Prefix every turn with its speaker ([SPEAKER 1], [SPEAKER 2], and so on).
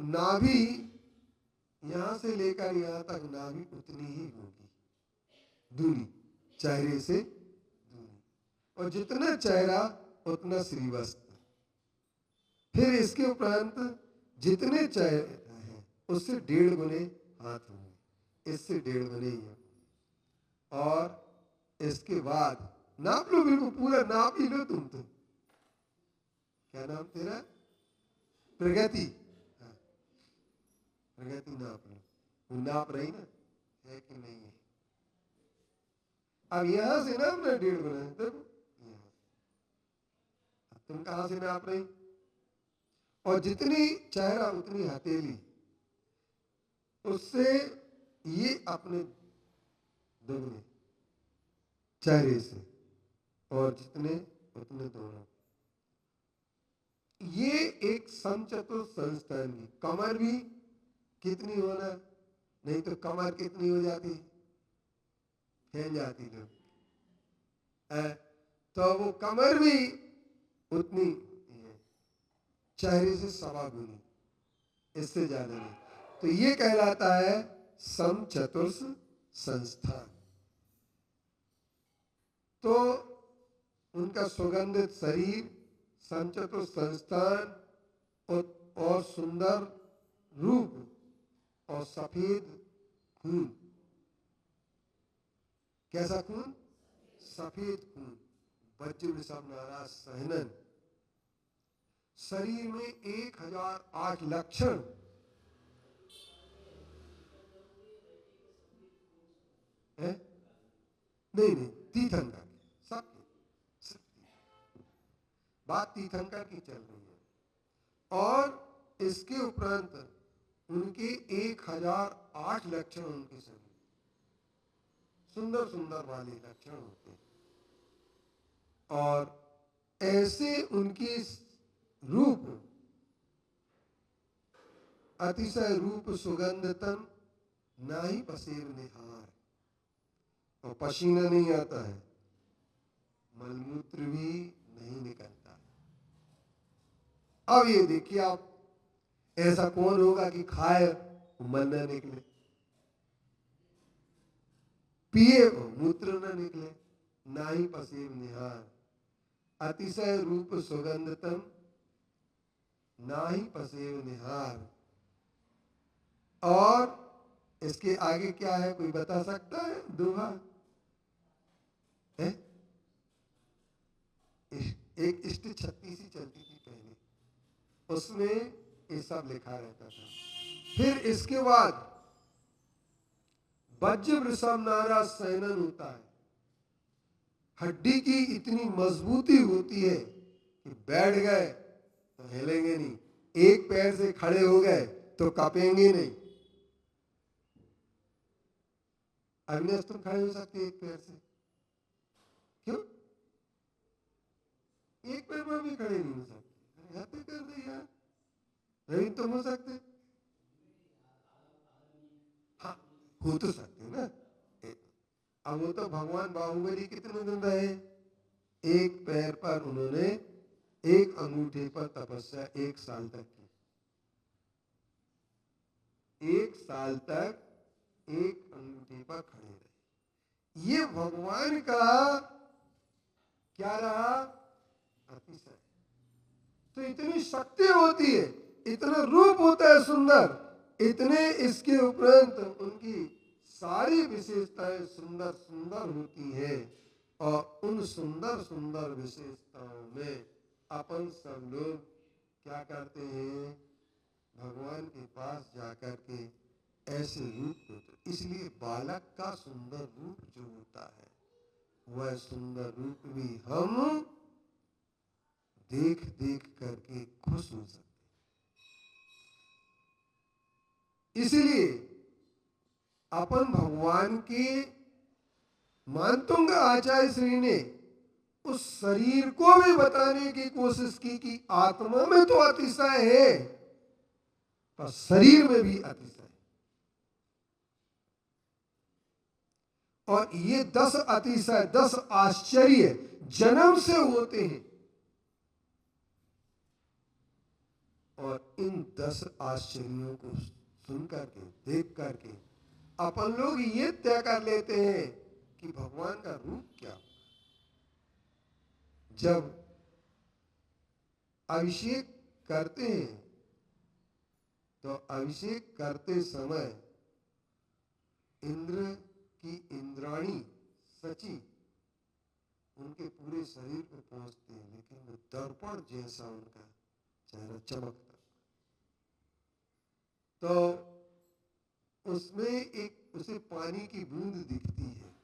[SPEAKER 1] नाभि यहां से लेकर यहां तक नाभि उतनी ही होगी, दूरी, चेहरे से दूरी, और जितना चेहरा उतना श्रीवस्त्र। फिर इसके उपरांत जितने चेहरे हैं उससे 1.5 गुने हाथ होंगे, इससे 1.5 गुने ही होंगे। और इसके बाद नाप लो, बिल्कुल पूरा नाप ही लो तुम तो। क्या नाम तेरा? प्रगति। हाँ, प्रगति नाप लो। वो नाप रही ना, है कि नहीं है? अब यहां से नाप ना 1.5 गुना, देखो तुम कहां से नाप रही? और जितनी चेहरा उतनी हथेली, उससे ये अपने दोगुने चेहरे से, और जितने उतने दोनों। ये एक समचतुर संस्थान की। कमर भी कितनी होना, नहीं तो कमर कितनी हो जाती, फैल जाती लोग, तो वो कमर भी उतनी, चेहरे से 1.25 गुनी, इससे ज्यादा नहीं। तो ये कहलाता है समचतुर्स संस्थान। तो उनका सुगंधित शरीर, समचतुर संस्थान, और सुंदर रूप, और सफेद खून। कैसा खून? सफेद खून। वज्र वृषभ नाराज सहनन। शरीर में 1008 लक्षण। है? नहीं, तीर्थंकर सब, बात तीर्थंकर की चल रही है। और इसके उपरांत उनके 1008 लक्षण, उनके शरीर सुंदर सुंदर वाले लक्षण होते हैं। और ऐसे उनके रूप, अतिशय रूप सुगंधतम, ना ही पसेर निहार, और पसीना नहीं आता है, मलमूत्र भी नहीं निकलता है। अब ये देखिए आप, ऐसा कौन होगा कि खाए मन न निकले, पिए मूत्र न निकले, ना ही पसीर निहार, अतिशय रूप सुगंधतम, ना ही पसीर निहार। और इसके आगे क्या है, कोई बता सकता है? दोहा है? एक इष्ट 36 चलती थी पहले, उसमें ये सब लिखा रहता था। फिर इसके बाद वज्र वृषभ नाराज सहनन होता है। हड्डी की इतनी मजबूती होती है कि बैठ गए तो हिलेंगे नहीं, एक पैर से खड़े हो गए तो कांपेंगे नहीं। अविनाश तुम खड़े हो सकते एक पैर से? क्यों? एक पैर में भी खड़े नहीं हो सकते, यहाँ पे कर दे यार। नहीं तुम हो सकते? हाँ, हो तो सकते ना। अब वो तो भगवान बाहुबली कितने दिन रहे? एक पैर पर उन्होंने एक अंगूठे पर तपस्या 1 साल तक की। 1 साल तक एक अंगूठे पर खड़े रहे। ये भगवान का क्या रहा? अतिशय। तो इतनी शक्ति होती है, इतना रूप होता है सुंदर, इतने इसके उपरांत उनकी सारी विशेषताएं सुंदर सुंदर होती हैं। और उन सुंदर सुंदर विशेषताओं में अपन सब लोग क्या करते हैं? भगवान के पास जाकर के ऐसे रूप होते। इसलिए बालक का सुंदर रूप जो होता है, वह सुंदर रूप भी हम देख देख करके खुश हो सकते। इसलिए अपन भगवान के मानतुंग आचार्य श्री ने उस शरीर को भी बताने की कोशिश की कि आत्मा में तो अतिशय है, पर शरीर में भी अतिशय। और ये 10 अतिशय 10 आश्चर्य जन्म से होते हैं। और इन 10 आश्चर्यों को सुन करके देख करके अपन लोग ये तय कर लेते हैं कि भगवान का रूप क्या। जब अभिषेक करते हैं तो अभिषेक करते समय इंद्र की इंद्राणी सची उनके पूरे शरीर पे पहुंचते हैं, लेकिन वो दर्पण जैसा उनका चेहरा चमकता। तो उसमें एक उसे पानी की बूंद दिखती है।